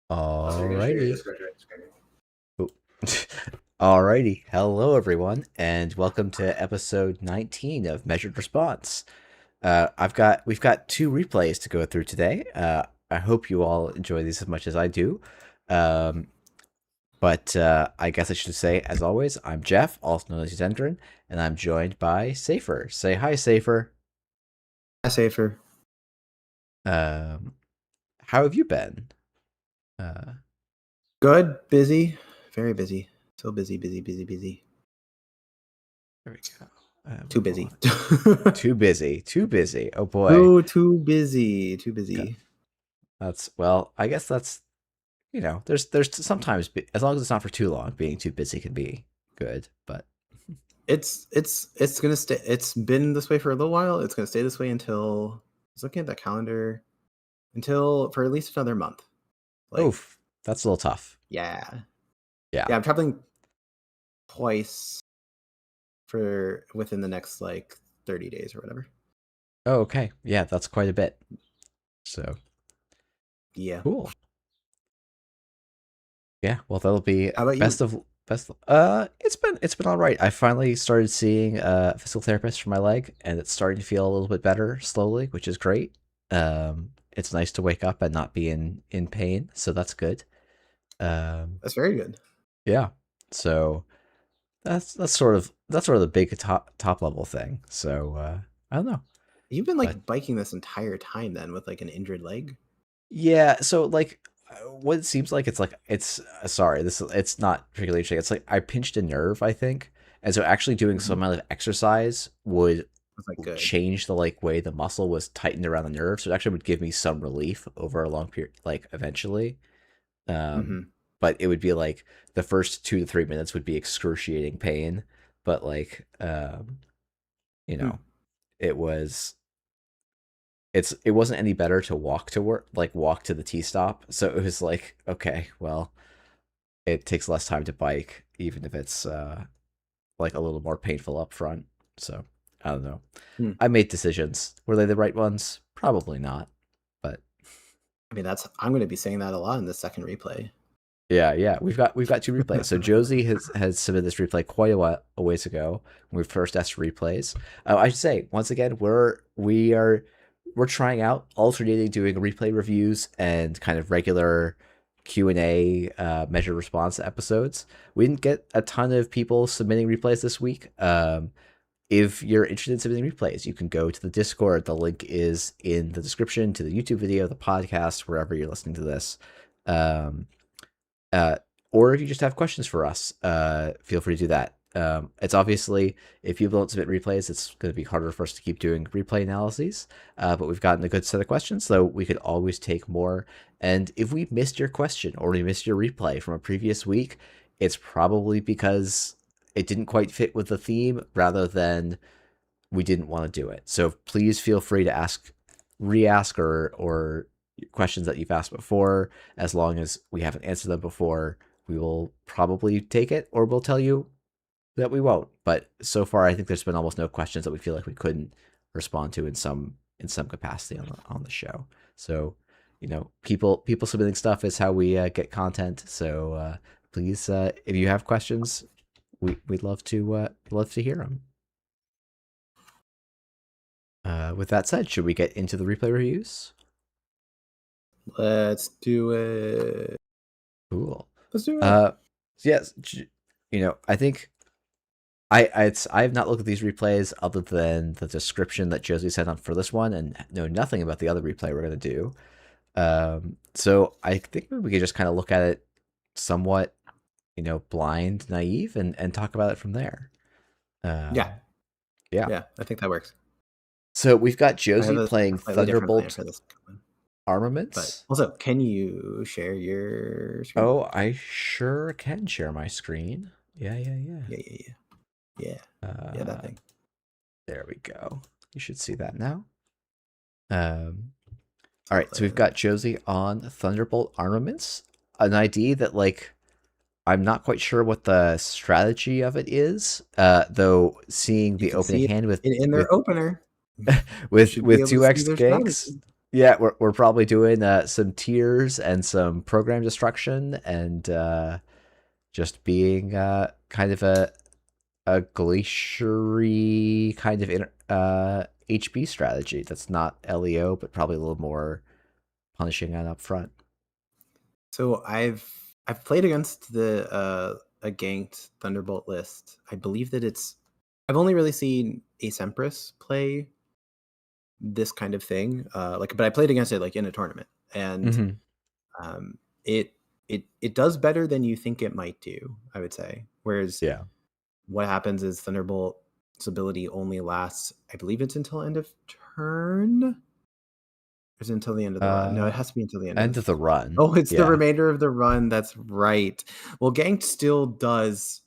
Alrighty. Oh. Alrighty. Hello, everyone, and welcome to episode 19 of Measured Response. We've got two replays to go through today. I hope you all enjoy these as much as I do. Um, but I guess I should say, as always, I'm Jeff, also known as Ysengrin, and I'm joined by Safer. Say hi, Safer. Hi, Safer. Um, how have you been? Uh, Good, busy, very busy. So busy. there we go. Too busy. Too busy. Too busy. Oh boy. Too busy. I guess that's there's sometimes as long as it's not for too long, being too busy can be good, but It's gonna stay. It's been this way for a little while. It's gonna stay this way until I was looking at the calendar until for at least another month. Oof, that's a little tough. Yeah. Yeah. I'm traveling twice for within the next 30 days or whatever. Oh, okay. Yeah, that's quite a bit. So yeah. Cool. Yeah, well, that'll be How about best you? of best. It's been all right. I finally started seeing a physical therapist for my leg, and it's starting to feel a little bit better slowly, which is great. It's nice to wake up and not be in pain, so that's good. That's very good. Yeah. So that's sort of the big top level thing. So I don't know. You've been biking this entire time then with an injured leg? Yeah, so what it seems like it's sorry, it's not particularly interesting. It's like I pinched a nerve, I think. And so actually doing some amount of exercise would Good. change the way the muscle was tightened around the nerve. So it actually would give me some relief over a long period, eventually. But it would be the first 2 to 3 minutes would be excruciating pain. But it was it wasn't any better to walk to work, walk to the T stop. So it was okay, well, it takes less time to bike, even if it's a little more painful up front. So I don't know. I made decisions. Were they the right ones? Probably not. But I mean, I'm going to be saying that a lot in the second replay. Yeah. We've got two replays. So Josie has submitted this replay quite a ways ago when we first asked for replays. I should say once again we're trying out alternating doing replay reviews and kind of regular Q&A measured response episodes. We didn't get a ton of people submitting replays this week. If you're interested in submitting replays, you can go to the Discord. The link is in the description to the YouTube video, the podcast, wherever you're listening to this. Or if you just have questions for us, feel free to do that. It's obviously, if people don't submit replays, it's going to be harder for us to keep doing replay analyses. But we've gotten a good set of questions, so we could always take more. And if we missed your question or we missed your replay from a previous week, it's probably because it didn't quite fit with the theme rather than we didn't want to do it. So please feel free to re-ask or questions that you've asked before. As long as we haven't answered them before, we will probably take it, or we'll tell you that we won't. But so far, I think there's been almost no questions that we feel like we couldn't respond to in some capacity on the show. So people submitting stuff is how we get content. So please, if you have questions, we'd love to hear them. With that said, should we get into the replay reviews? Let's do it. Cool. Let's do it. Yes, I think I have not looked at these replays other than the description that Josie sent on for this one, and know nothing about the other replay we're going to do. So I think we could just kind of look at it somewhat, blind, naive, and talk about it from there. Yeah, I think that works. So we've got Josie playing Thunderbolt Armaments. But also, can you share your screen? Oh, I sure can share my screen. Yeah. That thing. There we go. You should see that now. All right, so we've got Josie on Thunderbolt Armaments, an ID that I'm not quite sure what the strategy of it is. Though seeing the opening hand with in their opener with 2x ganks, Yeah, we're probably doing some Tyrs and some program destruction and just being kind of a glaciery kind of HB strategy that's not LEO, but probably a little more punishing and upfront. So I've played against the a ganked Thunderbolt list. I believe that it's I've only really seen Asempris play this kind of thing. But I played against it like in a tournament, and Mm-hmm. um, it it does better than you think it might do. I would say. Whereas Yeah. what happens is Thunderbolt's ability only lasts, I believe it's until end of turn. Or is it until the end of the run? No, it Uh, has to be until the end End of. of the run. Oh, it's the Yeah. remainder of the run. That's right. Well, Ganked still does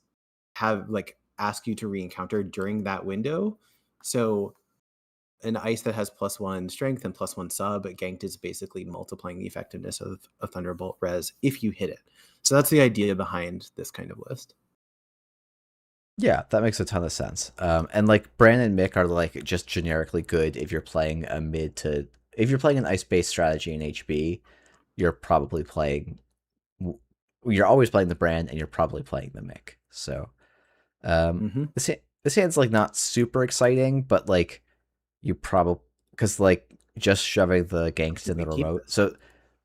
have like ask you to re-encounter during that window. So an ice that has +1 strength and +1 sub, Ganked is basically multiplying the effectiveness of a Thunderbolt res if you hit it. So that's the idea behind this kind of list. Yeah, that makes a ton of sense. And like Bran and Mick are like just generically good if you're playing a mid to if you're playing an ice based strategy in HB, you're probably playing you're always playing the Bran and you're probably playing the Mick. So Mm-hmm. this hand's like not super exciting, but like you probably because like just shoving the ganks in We the keep remote. this. So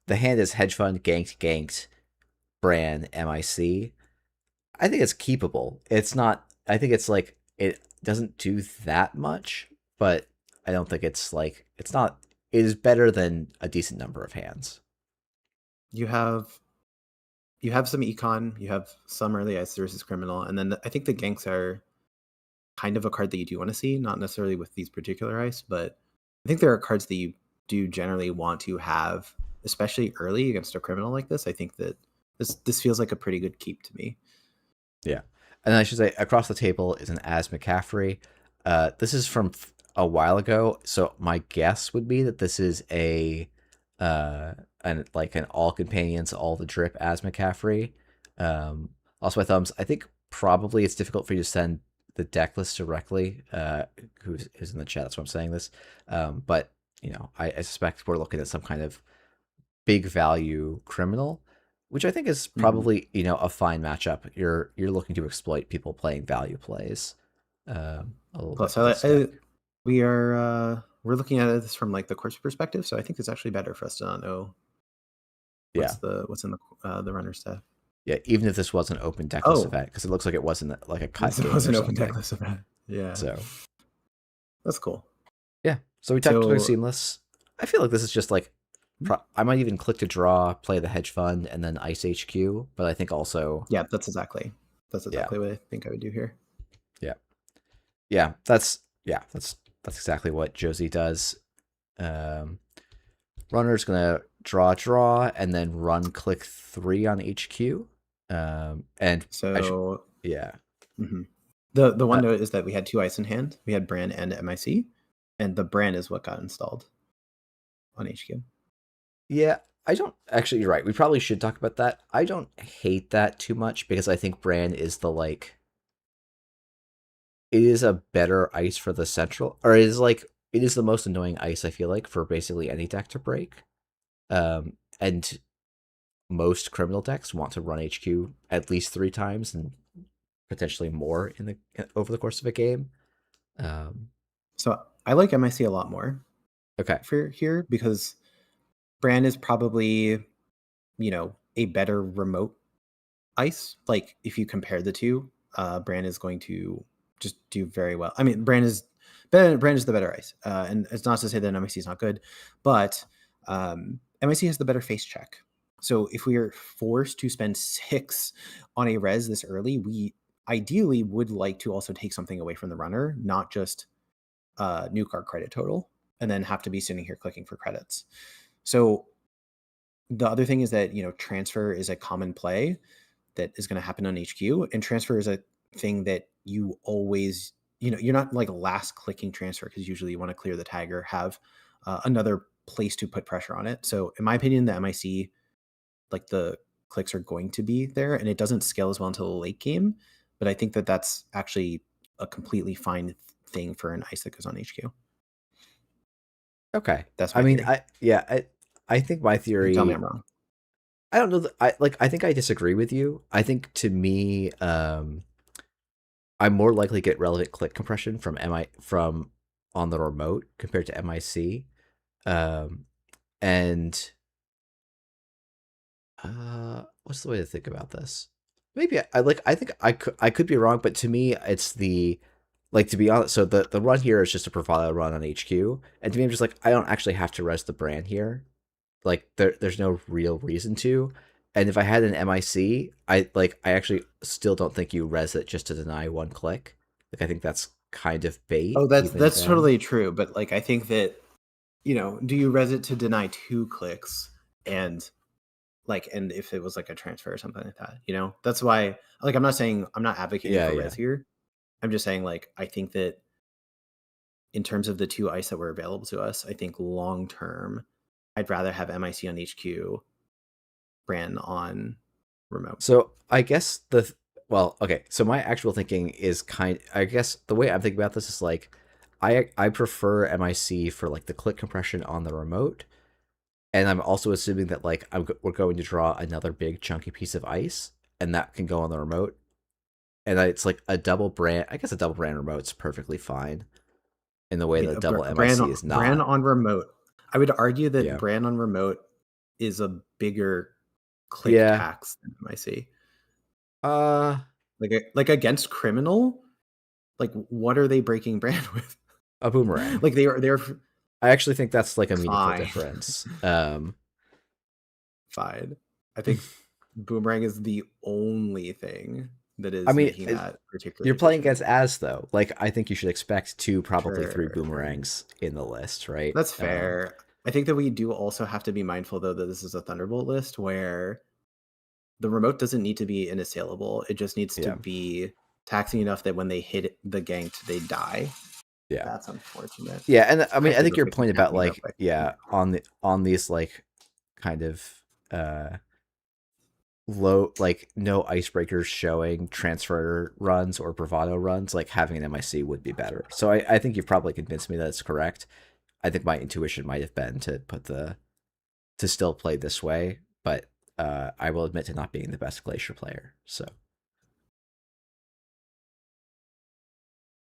the hand is hedge fund ganked Bran MIC. I think it's keepable. It's not. I think it's like it doesn't do that much, but I don't think it's like it's not. It is better than a decent number of hands. You have some econ, you have some early ice versus criminal, and then I think the ganks are kind of a card that you do want to see, not necessarily with these particular ice, but I think there are cards that you do generally want to have, especially early against a criminal like this. I think that this feels like a pretty good keep to me. Yeah, and I should say across the table is an As McCaffrey. This is from a while ago, so my guess would be that this is a an all companions all the drip As McCaffrey. Also, my thumbs. I think probably it's difficult for you to send the deck list directly. Who's in the chat? That's why I'm saying this. But you know, I suspect we're looking at some kind of big value criminal, which I think is Mhm. probably a fine matchup. You're looking to exploit people playing value plays a little bit Plus, with this deck. we are we're looking at this from like the course perspective, so I think it's actually better for us to not know Yeah, what's in the runner stuff. yeah. Even if this was an open decklist Oh, event, because it looks like it wasn't like a cut it game was or an open deck something. list event. Yeah, So that's cool. yeah, so we talked about So seamless. I feel like this is just like I might even click to draw, play the hedge fund, and then ice HQ. But I think also yeah, that's yeah, exactly what I think I would do here. yeah, that's exactly what Josie does. Um, Runner's gonna draw, and then run click 3 on HQ. And I should So yeah. mhm. The one Uh, note is that we had two ice in hand. We had Bran and MIC, and the Bran is what got installed on HQ. yeah, I don't actually you're right. We probably should talk about that. I don't hate that too much because I think Bran is the like it is a better ice for the central or it is like it is the most annoying ice I feel like for basically any deck to break. And most criminal decks want to run HQ at least 3 times and potentially more in the over the course of a game. Um, So I like MIC a lot more okay. for here because Bran is probably, a better remote ice. Like if you compare the two, Bran is going to just do very well. I mean, Bran is the better ice, and it's not to say that MIC is not good, but MIC has the better face check. So if we are forced to spend 6 on a res this early, we ideally would like to also take something away from the runner, not just new card credit total, and then have to be sitting here clicking for credits. So the other thing is that transfer is a common play that is going to happen on HQ, and transfer is a thing that you always you're not like last clicking transfer because usually you want to clear the tag or have another place to put pressure on it. So in my opinion, the MIC like the clicks are going to be there, and it doesn't scale as well until the late game. But I think that that's actually a completely fine thing for an ice that goes on HQ. Okay. That's I my mean, theory. I think my You tell me theory. I'm wrong. I don't know. I think I disagree with you. I think to me, I'm more likely to get relevant click compression from MI from on the remote compared to MIC. Um, and what's the way to think about this? Maybe I think I could be wrong, but to me, it's the like to be honest. So the run here is just a profile run on HQ, and to me, I'm just like I don't actually have to res the brand here. Like there's no real reason to. And if I had an MIC, I actually still don't think you res it just to deny one click. Like I think that's kind of bait Oh, that's even that's then. totally true. But like, I think that do you res it to deny 2 clicks and like, and if it was like a transfer or something like that, that's why. Like, I'm not advocating Yeah, for yeah. res here. I'm just saying like I think that in terms of the two ice that were available to us, I think long term, I'd rather have MIC on HQ, Bran on remote. So I guess well, okay. So my actual thinking is I guess the way I'm thinking about this is like, I prefer MIC for like the click compression on the remote, and I'm also assuming that like we're going to draw another big chunky piece of ice, and that can go on the remote, and it's like a double brand. I guess a double brand remote's perfectly fine in the I way mean, that a double Bran MIC is Bran not. on remote. I would argue that Yeah, Bran on remote is a bigger click yeah. tax than MIC. Uh, Like against criminal, like what are they breaking Bran with? a boomerang. Like they're I actually think that's like a meaningful fine, difference. fine. I think boomerang is the only thing that I is mean, making that you're particularly playing efficient. against as though. Like I think you should expect two, probably three Sure, boomerangs in the list, right? that's fair. I think that we do also have to be mindful though that this is a Thunderbolt list where the remote doesn't need to be inassailable. It just needs to Yeah, be taxing enough that when they hit the ganked, they die. yeah, That's unfortunate. yeah. And I I mean, I think think that's your like what's point about happening real like quick. yeah on these like kind of uh low like no icebreakers showing transfer runs or bravado runs, like having an MIC would be better. So I think you've probably convinced me that it's correct. I think my intuition might have been to put to still play this way, but I will admit to not being the best Glacier player. So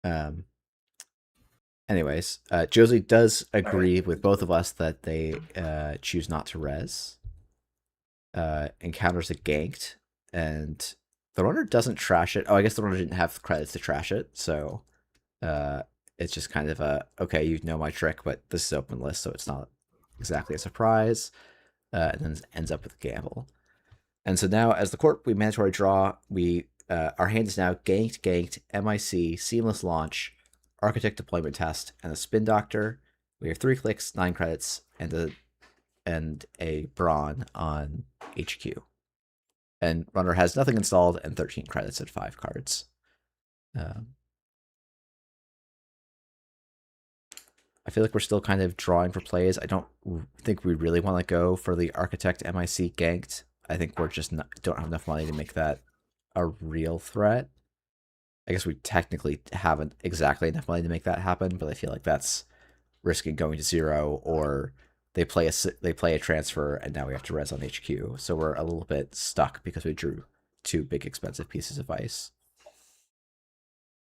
um, anyways, Josie does All right. agree with both of us that they choose not to res. Encounters a ganked, and the runner doesn't trash it. Oh, I guess the runner didn't have credits to trash it, so uh, it's just kind of a okay, you know my trick, but this is open list, so it's not exactly a surprise. And then ends up with a gamble. And so now, as the corp, we mandatory draw. We our hand is now ganked, MIC, seamless launch, architect deployment test, and a spin doctor. We have 3 clicks, 9 credits, and a brawn on HQ. And runner has nothing installed and 13 credits and 5 cards. Um, I feel like we're still kind of drawing for plays. I don't think we really want to go for the architect MIC ganked. I think we're just don't have enough money to make that a real threat. I guess we technically haven't exactly enough money to make that happen, but I feel like that's risking going to 0, or they play a transfer and now we have to res on HQ. So we're a little bit stuck because we drew 2 big expensive pieces of ice.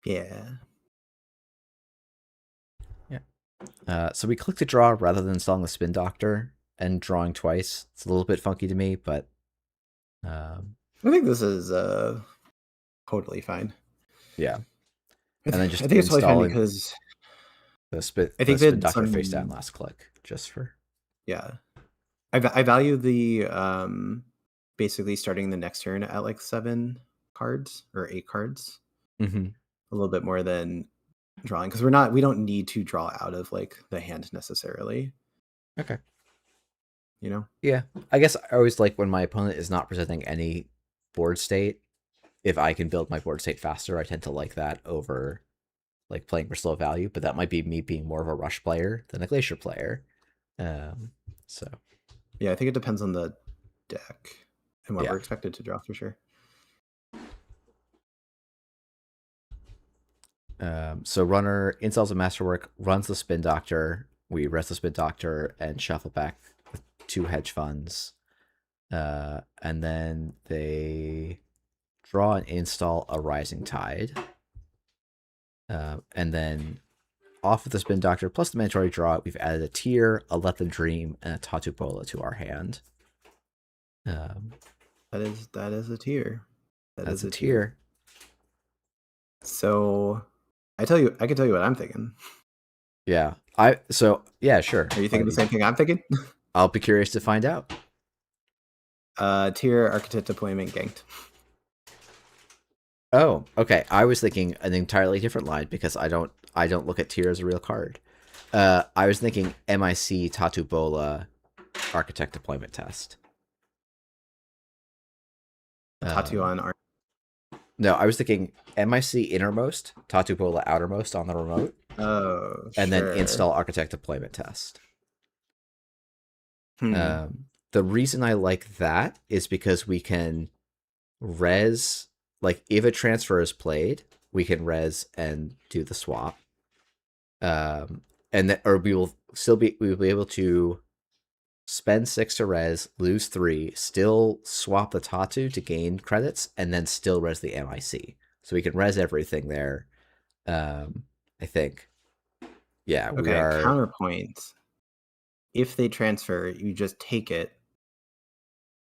Yeah. Yeah. So we click to draw rather than installing the spin doctor and drawing twice. It's a little bit funky to me, but I think this is totally fine. yeah. I, And then I just think it's totally fine installing because I the think spin that doctor face down last click just for yeah, I value the basically starting the next turn at like 7 cards or 8 cards mm-hmm. a little bit more than drawing because we don't need to draw out of like the hand necessarily. Okay. You know. Yeah. I guess I always like when my opponent is not presenting any board state. If I can build my board state faster, I tend to like that over like playing for slow value, but that might be me being more of a rush player than a glacier player. Um, so Yeah, I think it depends on the deck and what yeah. we're expected to draw for sure. So runner installs a masterwork, runs the spin doctor, We rest the Spin Doctor and shuffle back with 2 hedge funds. And then they draw and install a Rising Tide. And then off of the Spin Doctor plus the mandatory draw, we've added a Tyr, a Let Them Dream, and a Tatubola to our hand. That is a tier. That's a Tyr. So I can tell you what I'm thinking. Yeah. Sure. Are you thinking the same thing I'm thinking? I'll be curious to find out. Tier Architect Deployment Ganked. Oh, okay. I was thinking an entirely different line because I don't look at Tyr as a real card. I was thinking MIC Tatubola Architect Deployment Test. Tatu on Art. No, I was thinking MIC innermost, Tatubola outermost on the remote. Oh, and then install Architect Deployment Test. The reason I like that is because we can res, like if a transfer is played, we can res and do the swap. And then, or we will be able to spend 6 to res, lose 3, still swap the Tatu to gain credits, and then still res the MIC. So we can res everything there. I think. Yeah, okay, we are. Counterpoint. If they transfer, you just take it.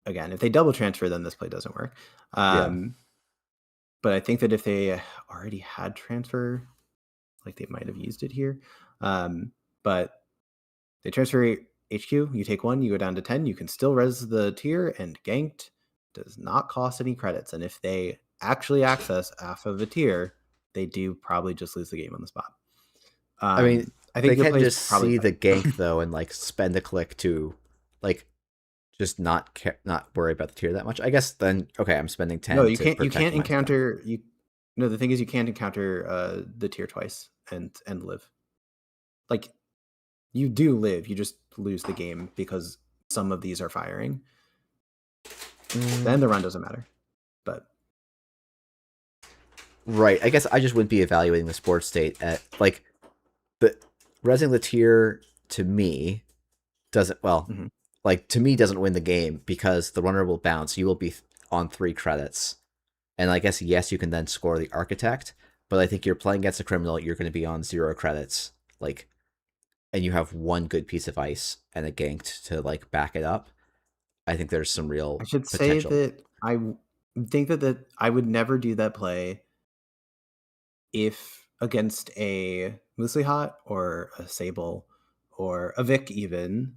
Again, if they double transfer, then this play doesn't work. Yeah. But I think that if they already had transfer, like they might have used it here. But they transfer HQ, you take 1, you go down to 10, you can still res the tier, and ganked does not cost any credits. And if they actually access half of a tier, they do probably just lose the game on the spot. I mean, I think they your can just see better. the gank though, and like spend a click to, like, just not worry about the tier that much. I guess then okay, I'm spending 10. No, you can't. You can't my encounter stuff. No, the thing is, you can't encounter the tier twice and live. Like, you do live. You just lose the game because some of these are firing. Then the run doesn't matter. But right, I guess I just wouldn't be evaluating the sports state at like the resing the tier to me doesn't like to me doesn't win the game because the runner will bounce. You will be on 3 credits, and I guess yes, you can then score the architect. But I think you're playing against a criminal. You're going to be on 0 credits, like, and you have 1 good piece of ice and a ganked to like back it up. I think there's some real. I should potential. say that I think that I would never do that play if against a Moosely Hot or a Sable or a Vic even.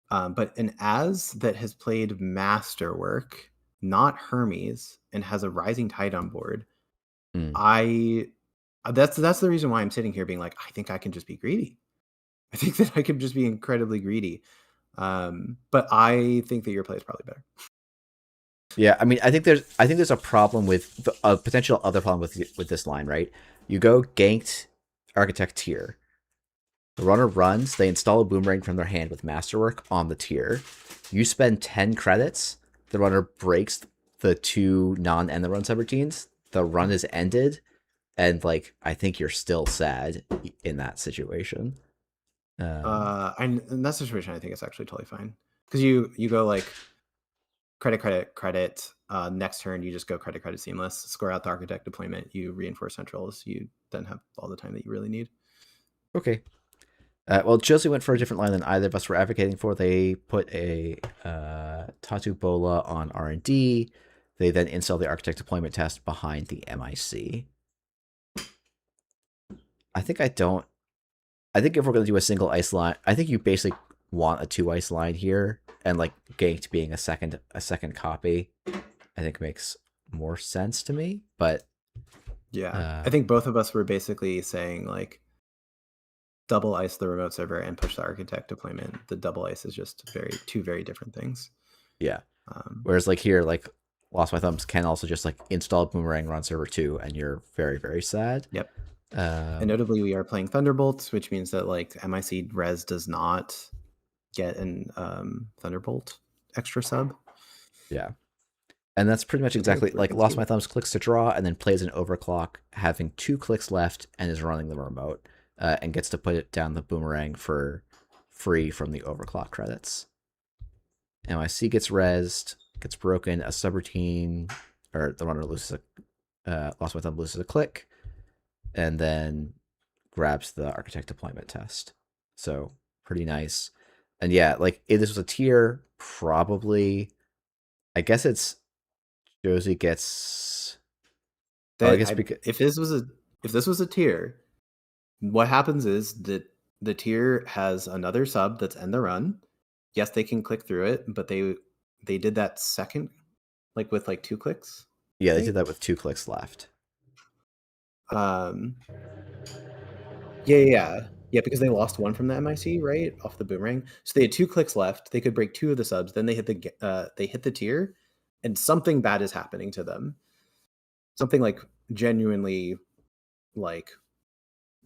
But an Az that has played Masterwork, not Hermes, and has a Rising Tide on board, that's the reason why I'm sitting here being like, I think I can just be greedy. I think that I can just be incredibly greedy. But I think that your play is probably better. Yeah, I mean, I think there's a problem with a potential other problem with this line, right? You go ganked Architect tier. The runner runs, they install a boomerang from their hand with Masterwork on the tier. You spend 10 credits, the runner breaks the 2 non-end the run subroutines, the run is ended, and like I think you're still sad in that situation. And in that situation, I think it's actually totally fine. Because you go like credit. Next turn, you just go credit seamless, score out the architect deployment, you reinforce centrals, you then have all the time that you really need. Okay. Well, Chelsea went for a different line than either of us were advocating for. They put a Tatubola on R&D. They then install the architect deployment test behind the MIC. I think if we're going to do a single ice line, I think you basically want a 2 ice line here, and like ganked being a second copy, I think makes more sense to me. But yeah, I think both of us were basically saying like double ice the remote server and push the architect deployment. The double ice is just two very different things. Yeah. Whereas like here, like Lost My Thumbs can also just like install Boomerang, run server 2, and you're very, very sad. Yep. And notably, we are playing Thunderbolts, which means that like MIC res does not get an Thunderbolt extra sub. Yeah. And that's pretty much exactly like Lost My Thumbs clicks to draw and then plays an overclock, having 2 clicks left and is running the remote. and gets to put it down the boomerang for free from the overclock credits. MIC gets rezzed, gets broken, a subroutine, or the runner loses lost my thumb loses a click, and then grabs the architect deployment test. So pretty nice. And yeah, like if this was a tier, probably I guess it's Josie gets. Oh, I guess because If this was a tier, what happens is that the tier has another sub that's end the run. Yes, they can click through it, but they did that second, like with like 2 clicks. yeah, they Right? did that with 2 clicks left. Um, yeah, because they lost one from the MIC, right, off the boomerang. So they had 2 clicks left. They could break 2 of the subs. Then they hit the tier, and something bad is happening to them. Something like genuinely like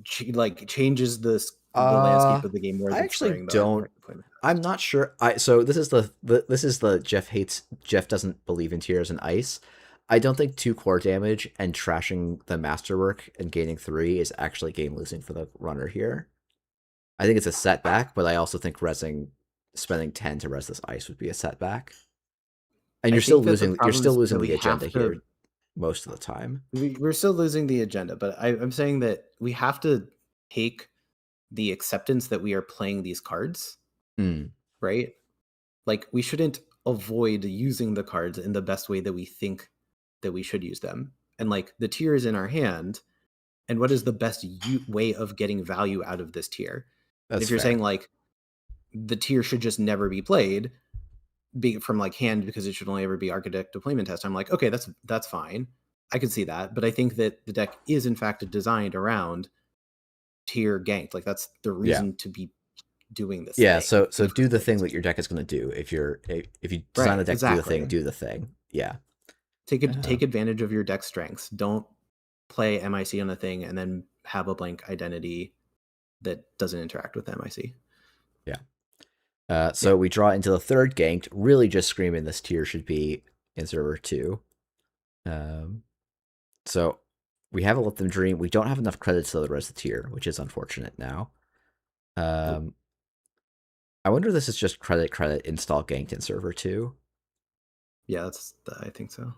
changes the landscape of the game more I than actually spraying the don't. architect deployment I'm test. not sure. So this is the Jeff doesn't believe in tiers and ice. I don't think 2 core damage and trashing the masterwork and gaining 3 is actually game losing for the runner here. I think it's a setback, but I also think spending 10 to res this ice would be a setback. And I you're still think that the losing. You're problem still is losing that the we agenda have to here most of the time. we're still losing the agenda, but I'm saying that we have to take the acceptance that we are playing these cards, Mm, right? Like we shouldn't avoid using the cards in the best way that we think that we should use them. And like the tier is in our hand, and what is the best way of getting value out of this tier? And that's if you're saying fair. like the tier should just never be played, be from like hand because it should only ever be architect deployment test, I'm like, okay, that's fine. I can see that, but I think that the deck is in fact designed around tier ganked. Like that's the Yeah. reason to be doing this Yeah, thing so in the do first the thing place. that your deck is going to do. If you design the Right, deck to exactly. do the thing. Yeah. Take Um, advantage of your deck strengths. Don't play MIC on the thing and then have a blank identity that doesn't interact with MIC. yeah. Yeah. So we draw into the third ganked, really just screaming this tier should be in server 2. Um, so we haven't let them dream. We don't have enough credits to the rest of the tier, which is unfortunate now. Nope. Um, I wonder if this is just credit install ganked in server 2. Yeah, I think so.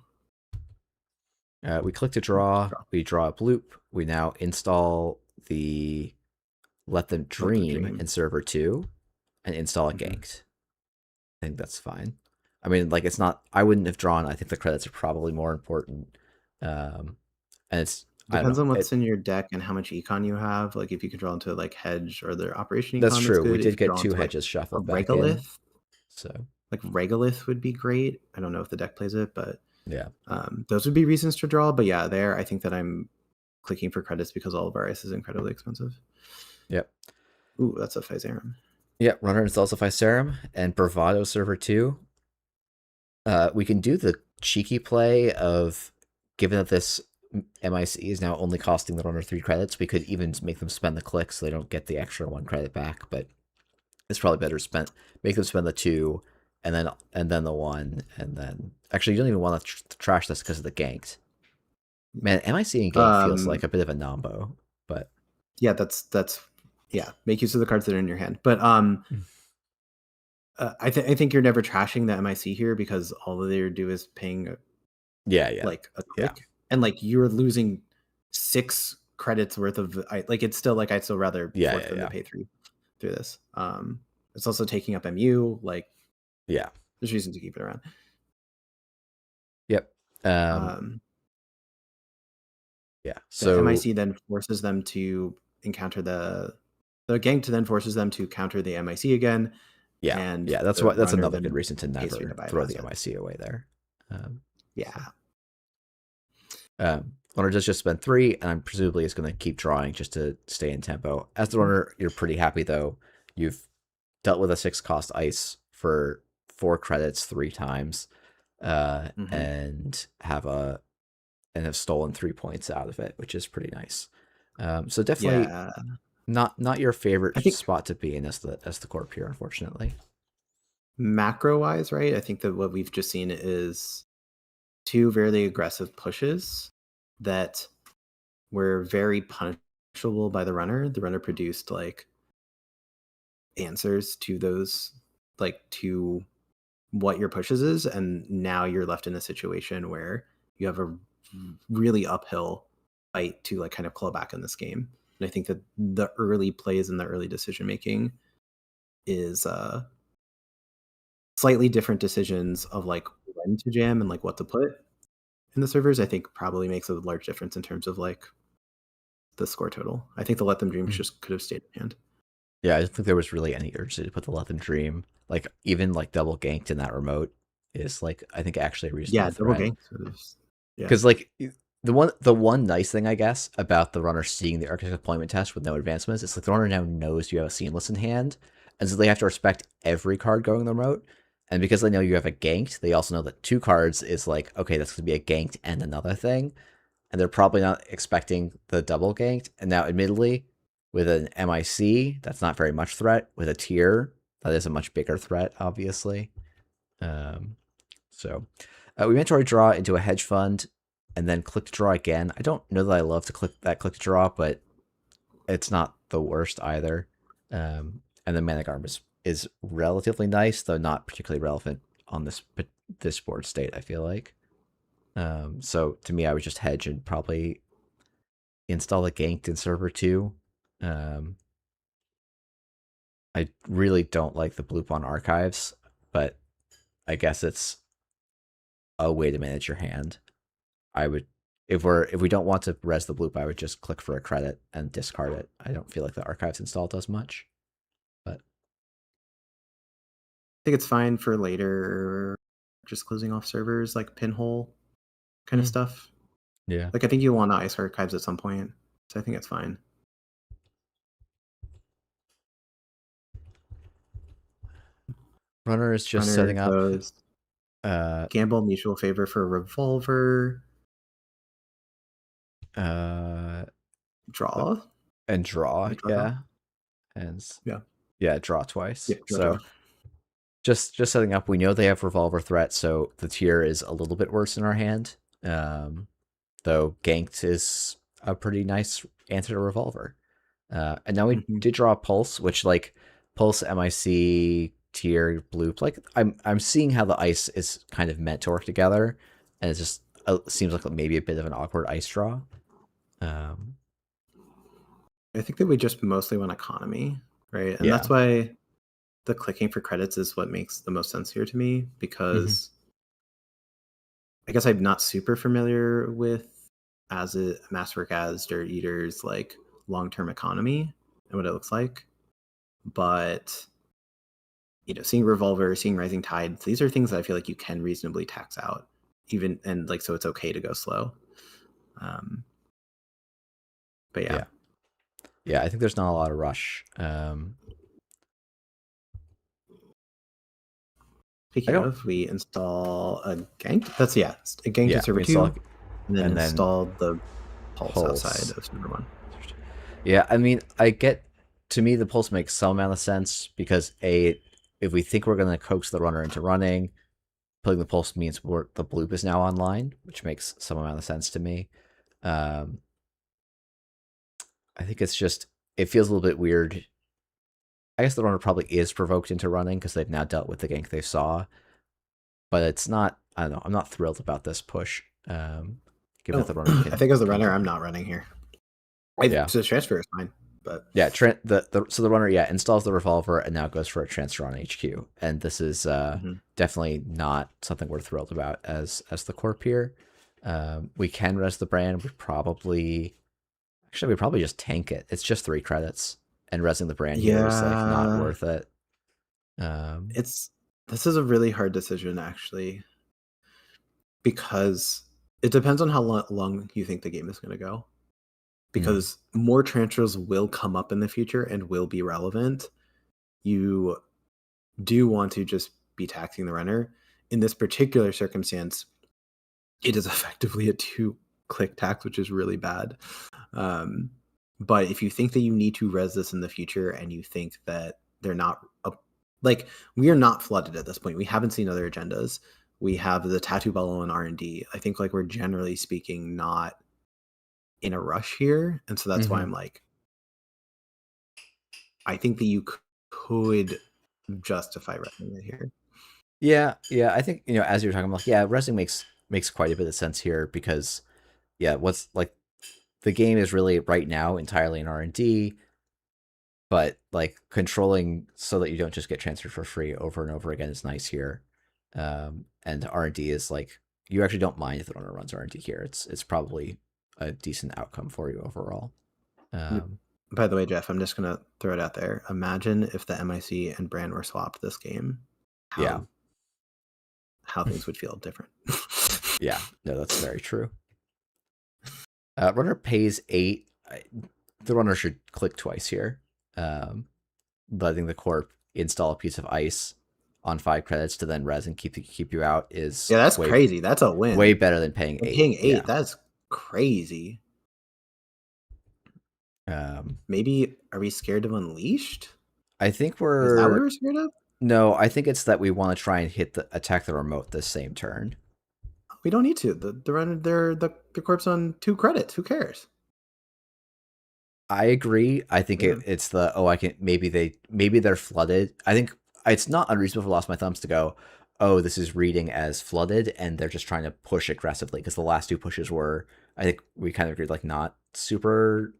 We click to draw. We draw a bloop. We now install the let them Let them dream dream. in server 2 and install a Mm-hmm. ganked. I think that's fine. I mean, like it's not. I wouldn't have drawn. I think the credits are probably more important. And it's I don't Depends know. on what's in your deck and how much econ you have. Like if you could draw into like hedge or their operation That's econ, that's true. We good. If did you could get draw 2 into like hedges a shuffled back in. regolith, So like regolith would be great. I don't know if the deck plays it, but yeah. those would be reasons to draw. But yeah, there I think that I'm clicking for credits because all of our ice is incredibly expensive. Yep. Ooh, that's a Physarum. Yep. Runner installs a Serum and Bravado server 2. We can do the cheeky play of given that this MIC is now only costing the runner 3 credits, we could even make them spend the click so they don't get the extra 1 credit back, but it's probably better spent make them spend the 2 and then the 1 and then actually you don't even want to trash this because of the ganked. Man, MIC and gank feels like Um, a bit of a nombo, but yeah, that's yeah. Make use of the cards that are in your hand. But I think you're never trashing the MIC here because all they do is paying yeah, like a yeah, click, and like you're losing 6 credits worth of like it's still like I'd still rather yeah, force yeah, them to yeah, pay through this. It's also taking up MU. Like yeah, there's reason to keep it around. yep, Um, yeah. the So MIC then forces them to encounter the gank to then forces them to counter the MIC again, yeah, and yeah. That's the why that's runner another good then reason to pays 3 to never throw bypass the it. MIC away there. So. Yeah. Runner does just spend 3, and I'm presumably is going to keep drawing just to stay in tempo. As the runner, you're pretty happy though. You've dealt with a 6 cost ice for 4 credits 3 times, Mm-hmm. and have stolen 3 points out of it, which is pretty nice. So definitely Yeah. not your favorite I think spot to be in as the corp here, unfortunately. macro wise, right? I think that what we've just seen is 2 very aggressive pushes that were very punishable by the runner. The runner produced like answers to those, like to what your pushes is, and now you're left in a situation where you have a really uphill fight to like kind of claw back in this game. And I think that the early plays and the early decision making is slightly different decisions of like when to jam and like what to put in the servers. I think probably makes a large difference in terms of like the score total. I think the Let Them Dream just could have stayed in hand. Yeah, I don't think there was really any urgency to put the Let Them Dream. Like even like double ganked in that remote is like I think actually a reasonable Double threat. ganks. Yeah. Because like the one nice thing I guess about the runner seeing the architect deployment test with no advancements is like the runner now knows you have a seamless in hand, and so they have to respect every card going in the remote. And because they know you have a ganked, they also know that 2 cards is like, okay, that's gonna be a ganked and another thing. And they're probably not expecting the double ganked. And now admittedly, with an MIC, that's not very much threat. With a tier, that is a much bigger threat, obviously. So we mandatory draw into a hedge fund and then click to draw again. I don't know that I love to click to draw, but it's not the worst either. And then Manic Arm is relatively nice, though not particularly relevant on this board state, I feel like. So to me, I would just hedge and probably install the ganked in server 2. I really don't like the bloop on archives, but I guess it's a way to manage your hand. I would if we don't want to res the bloop, I would just click for a credit and discard it. I don't feel like the archives install does much. But I think it's fine for later, just closing off servers like pinhole kind of stuff. Yeah. Like I think you want to ice archives at some point, so I think it's fine. Runner is just setting up. Gamble mutual favor for a revolver. Draw. And draw, yeah. And yeah, draw twice. So just setting up, we know they have revolver threat, so the tier is a little bit worse in our hand. Though ganked is a pretty nice answer to revolver. And now we did draw a pulse, which like pulse MIC tier bloop. Like I'm seeing how the ice is kind of meant to work together, and it just seems like maybe a bit of an awkward ice draw. I think that we just mostly want economy, right? And that's why the clicking for credits is what makes the most sense here to me, because I guess I'm not super familiar with as a Masterwork as Dirt Eaters like long-term economy and what it looks like. But you know, seeing Revolver, seeing Rising Tide, these are things that I feel like you can reasonably tax out, even, and like so it's okay to go slow. But yeah, I think there's not a lot of rush. Speaking of, we install a gank. That's a gank in server 2, and then install the pulse outside of server 1. Yeah, I mean, to me the pulse makes some amount of sense because if we think we're going to coax the runner into running, putting the pulse means the bloop is now online, which makes some amount of sense to me. I think it's just, it feels a little bit weird. I guess the runner probably is provoked into running because they've now dealt with the gank they saw. But it's not, I don't know, I'm not thrilled about this push. Given that the runner can, I think as the runner, I'm not running here. So transfer is fine. But yeah, so the runner installs the revolver and now goes for a transfer on HQ, and this is definitely not something we're thrilled about as the corp here. We can res the brand. We probably just tank it. It's just 3 credits, and resing the brand here is like not worth it. This is a really hard decision actually, because it depends on how long you think the game is going to go. Because more transfers will come up in the future and will be relevant. You do want to just be taxing the runner. In this particular circumstance, it is effectively a 2-click tax, which is really bad. But if you think that you need to res this in the future, and you think that they're not like, we are not flooded at this point. We haven't seen other agendas. We have the tattoo bubble and R&D. I think like we're generally speaking not in a rush here, and so that's why I'm like, I think that you could justify resing it here. Yeah, yeah. I think as you're talking, I'm like, yeah, resting makes quite a bit of sense here because yeah, what's like the game is really right now entirely in R&D, but like controlling so that you don't just get transferred for free over and over again is nice here. And R&D is like you actually don't mind if the runner runs R&D here. It's probably a decent outcome for you overall. Um, By the way, Jeff, I'm just gonna throw it out there. Imagine if the MIC and Brand were swapped this game, yeah, how things would feel different. yeah, no, that's very true. Runner pays 8. The runner should click twice here. Um, letting the corp install a piece of ice on 5 credits to then res and keep you out is Yeah, that's way crazy. That's a way win. better than paying And 8. paying Yeah. 8, that's crazy. Um, Maybe are we scared of Unleashed? I think Is that what we're we're scared of? no. I think it's that we want to try and attack the remote the same turn. We don't need to. The runner, the corpse on 2 credits. Who cares? I agree. I think Yeah. it's the I can maybe they're flooded. I think it's not unreasonable for Lost My Thumbs to go, oh, this is reading as flooded, and they're just trying to push aggressively because the last 2 pushes were, I think we kind of agreed, like not super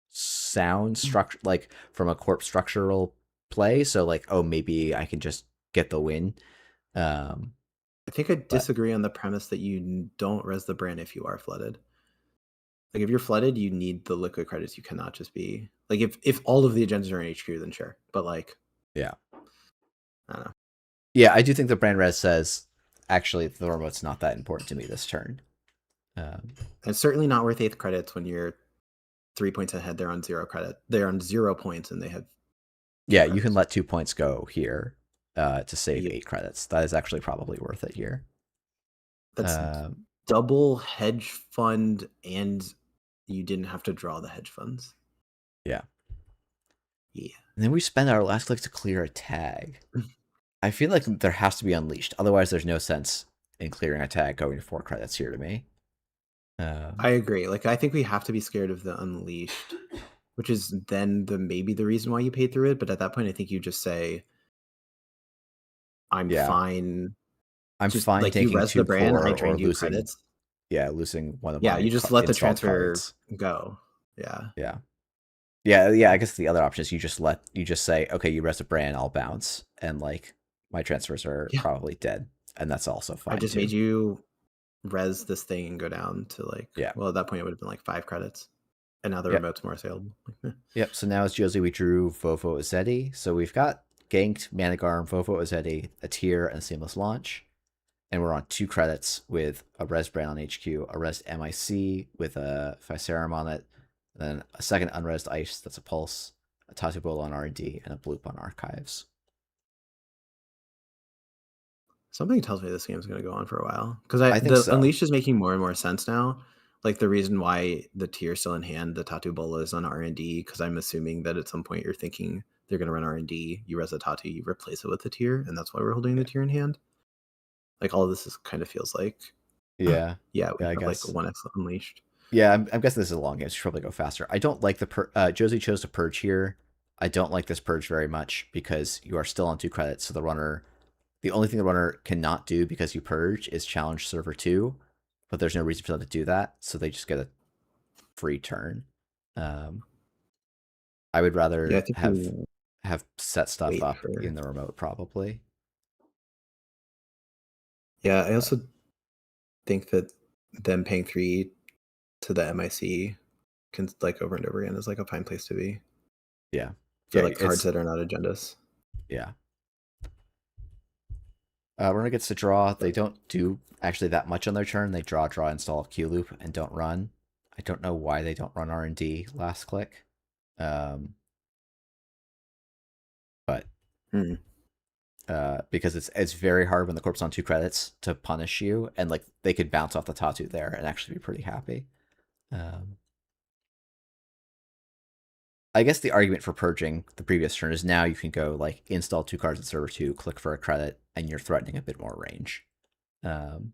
sound structure, like from a corp structural play. So like, oh, maybe I can just get the win. Um, I think I but disagree on the premise that you don't res the Brand if you are flooded. Like if you're flooded, you need the liquid credits. You cannot just be like if all of the agendas are in HQ, then sure. But like, yeah, I don't know. yeah, I do think the brand res says actually the remote's not that important to me this turn. Um, And it's certainly not worth 8th credits when you're 3 points ahead. They're on 0 credit. They're on 0 points and they have 2 Yeah, you can credits. let 2 points go here to save Yep. 8 credits. That is actually probably worth it here. That's Um, double hedge fund, and you didn't have to draw the hedge funds. yeah. Yeah. And then we spend our last click to clear a tag. I feel like there has to be unleashed. Otherwise, there's no sense in clearing a tag going to 4 credits here to me. I agree. Like I think we have to be scared of the unleashed, which is then maybe the reason why you paid through it. But at that point, I think you just say, I'm Yeah. fine. I'm Just fine like you taking res the 2 Brand, I core or drained you losing, credits. yeah, losing one of Yeah, my you just let the installed transfer cards. go. Yeah. Yeah. Yeah, I guess the other option is you just say, okay, you rest a brand, I'll bounce, and like my transfers are Yeah. probably dead, and that's also I fine just made too. you res this thing and go down to like, Yeah. well, at that point it would have been like 5 credits. And now the Yep. remote's more saleable. Like, Yep. So now as Josie, we drew Vovo Azeti. So we've got Ganked, Manigarm, Vovo Azeti, a tier, and a seamless launch. And we're on 2 credits with a res brand on HQ, a res MIC with a Physarum on it, then a second unresed ice that's a pulse, a Tatubola on R&D, and a bloop on archives. something tells me this game's going to go on for a while because I think the so. Unleashed is making more and more sense now. Like the reason why the tier still in hand, the Tattoo Bola is on R&D, because I'm assuming that at some point you're thinking they're going to run R&D. You res a Tattoo, you replace it with the tier, and that's why we're holding the Yeah. tier in hand. Like all of this is kind of feels like, Yeah. yeah, we Yeah, I have like guess. one X Unleashed. Yeah, I'm guessing this is a long game. So should probably go faster. I don't like Josie chose to purge here. I don't like this purge very much because you are still on 2 credits. So the only thing the runner cannot do because you purge is challenge server 2, but there's no reason for them to do that. So they just get a free turn. Um, I would Yeah, I rather think have set stuff wait up for. in the remote probably. Yeah, I But also think that them paying 3 to the MIC can like over and over again is like a fine place to be yeah, for yeah, like cards it's that are not agendas. yeah. Runner gets to draw. They But don't do actually that much on their turn. They draw, install, Q loop, and don't run. I don't know why they don't run R&D last click. Um, but hmm. because it's very hard when the corpse on 2 credits to punish you, and like they could bounce off the Tatu there and actually be pretty happy. Um, I guess the argument for purging the previous turn is now you can go like install 2 cards in server 2, click for a credit, and you're threatening a bit more range. Um,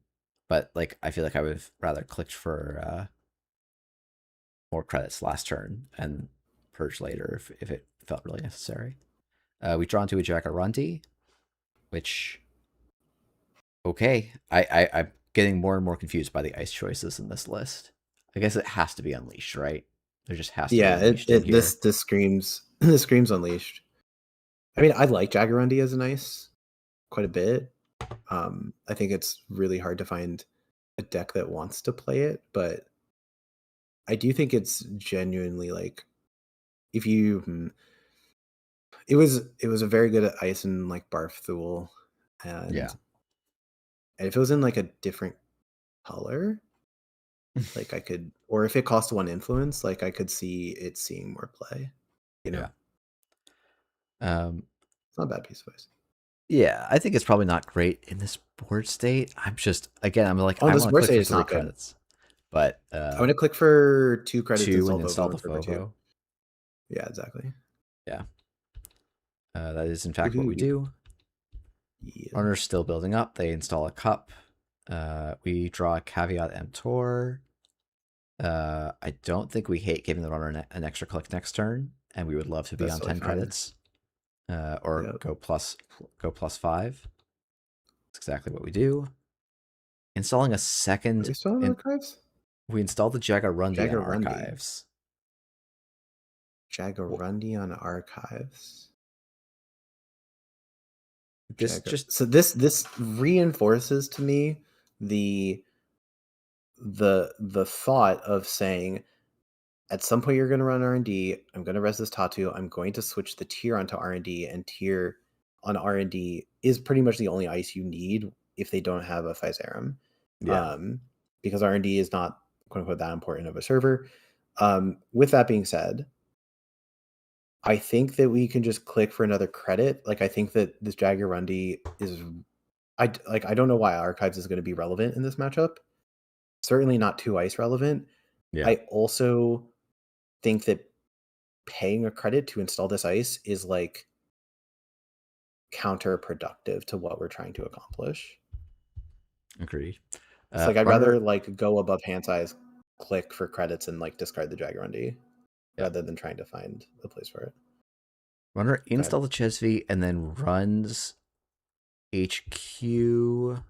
but like I feel like I would have rather clicked for more credits last turn and purge later if it felt really necessary. We draw into a Jacarandi, which okay. I'm getting more and more confused by the ice choices in this list. I guess it has to be Unleashed, right? There just has to be Yeah, Unleashed in here. this screams this screams Unleashed. I mean, I like Jagarundi as an ice quite a bit. I think it's really hard to find a deck that wants to play it, but I do think it's genuinely like if you it was a very good ice in like Barf Thule, Yeah. and if it was in like a different color, like I could, or if it cost one influence, like I could see it seeing more play. You know, Yeah. Um, it's not a bad piece of ice. yeah, I think it's probably not great in this board state. I'm just again, I'm like On I this want to board click state, for it's three not good. credits, but I want to click for 2 credits, 2 and install install Vovo the on server 2. Fovo. Yeah, exactly. Yeah, that is in fact what we Woohoo. do. Yeah. Runner's still building up. They install a cup. We draw a Caveat Emptor. I don't think we hate giving the runner an extra click next turn, and we would love to be That's on totally 10 fine. credits, or Yep. go plus 5. That's exactly what we do. Installing a Are second, we still on archives? we install the Jagarundi on Jagarundi. archives. Jagarundi on archives. This just So this reinforces to me the the thought of saying at some point you're going to run R&D. I'm going to res this Tatu. I'm going to switch the tier onto R&D, and tier on R&D is pretty much the only ice you need if they don't have a Physarum. yeah, Because R&D is not quote unquote that important of a server. With that being said, I think that we can just click for another credit. Like I think that this Jagarundi is I don't know why archives is going to be relevant in this matchup. Certainly not 2 ice relevant. yeah, I also think that paying a credit to install this ice is like counterproductive to what we're trying to accomplish. agreed. It's like I'd Runner, rather like go above hand size, click for credits, and like discard the Jagarundi yeah, rather than trying to find a place for it. runner Go ahead. install the Chesvi and then runs HQ,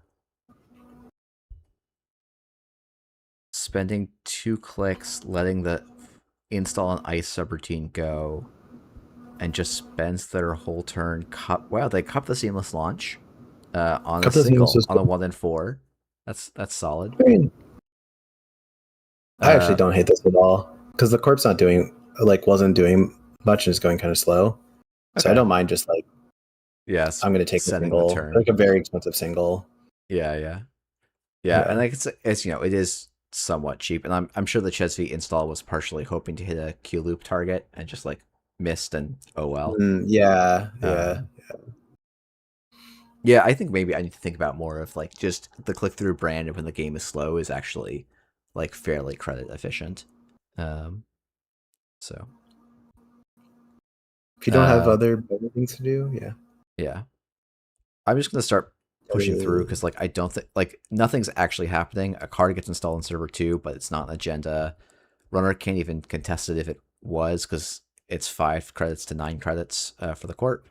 spending 2 clicks, letting the install an ice subroutine go, and just spends their whole turn. Wow, they cup the seamless launch on a Couple of things single was on a cool. 1 and 4. That's solid. I mean, I actually Uh, don't hate this at all because the corp's not doing wasn't doing much and is going kind of slow. So I okay. don't mind just like Yes, I'm going to take a sending the single, turn. like a very expensive single. Yeah, yeah, yeah. And Yeah. like it's it is somewhat cheap, and I'm sure the Chesvi install was partially hoping to hit a Q loop target and just like missed, and oh well. Yeah. Yeah. Um, yeah, I think maybe I need to think about more of like just the click through brand when the game is slow is actually like fairly credit efficient. Um, so If you don't have um, other better things to do, yeah. yeah, I'm just gonna start pushing through because like I don't think like nothing's actually happening. A card gets installed in server 2, but it's not an agenda. Runner can't even contest it if it was because it's 5 credits to 9 credits for the court.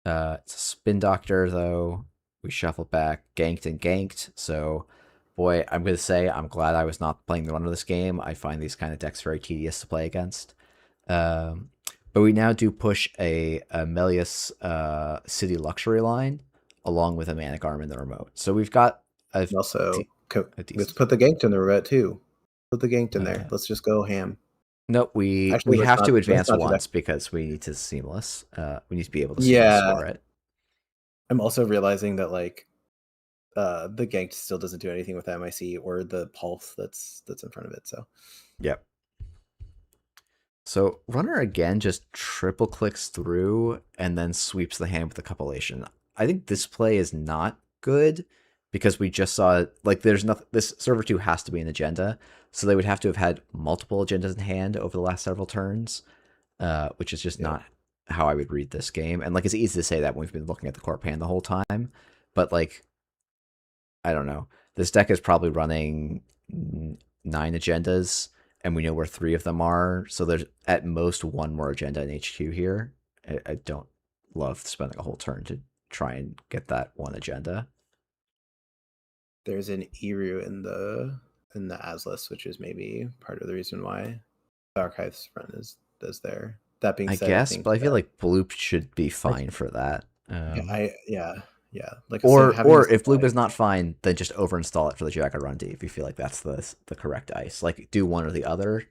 It's a spin doctor though. We shuffle back, ganked and ganked. So, boy, I'm gonna say I'm glad I was not playing the runner this game. I find these kind of decks very tedious to play against. Um, but we now do push a Melius City Luxury line along with a Manic Arm in the remote. So we've got a, And also, a let's decent. put the ganked in the roulette too. Put the ganked in there. Uh, Let's just go ham. Nope, we Actually, have to let's advance not do that. once because we need to seamless. We need to be able to seamless Yeah, score it. I'm also realizing that like the ganked still doesn't do anything with MIC or the pulse that's in front of it. So Yep. So runner again just triple clicks through and then sweeps the hand with a compilation. I think this play is not good because we just saw like there's nothing. This server 2 has to be an agenda, so they would have to have had multiple agendas in hand over the last several turns, which is just yeah, not how I would read this game. And like it's easy to say that when we've been looking at the corp hand the whole time, but like I don't know. This deck is probably running 9 agendas, and we know where three of them are. So there's at most one more agenda in HQ here. I don't love spending a whole turn to try and get that one agenda. There's an Eru in the Azless, which is maybe part of the reason why the Archives front is there. That being I said, I guess, think but I feel like Bloop should be like fine for that. yeah. Like having a Or if single Bloop is not fine, then just overinstall it for the Jacarandi if you feel like that's the correct ice. Like do one or the other,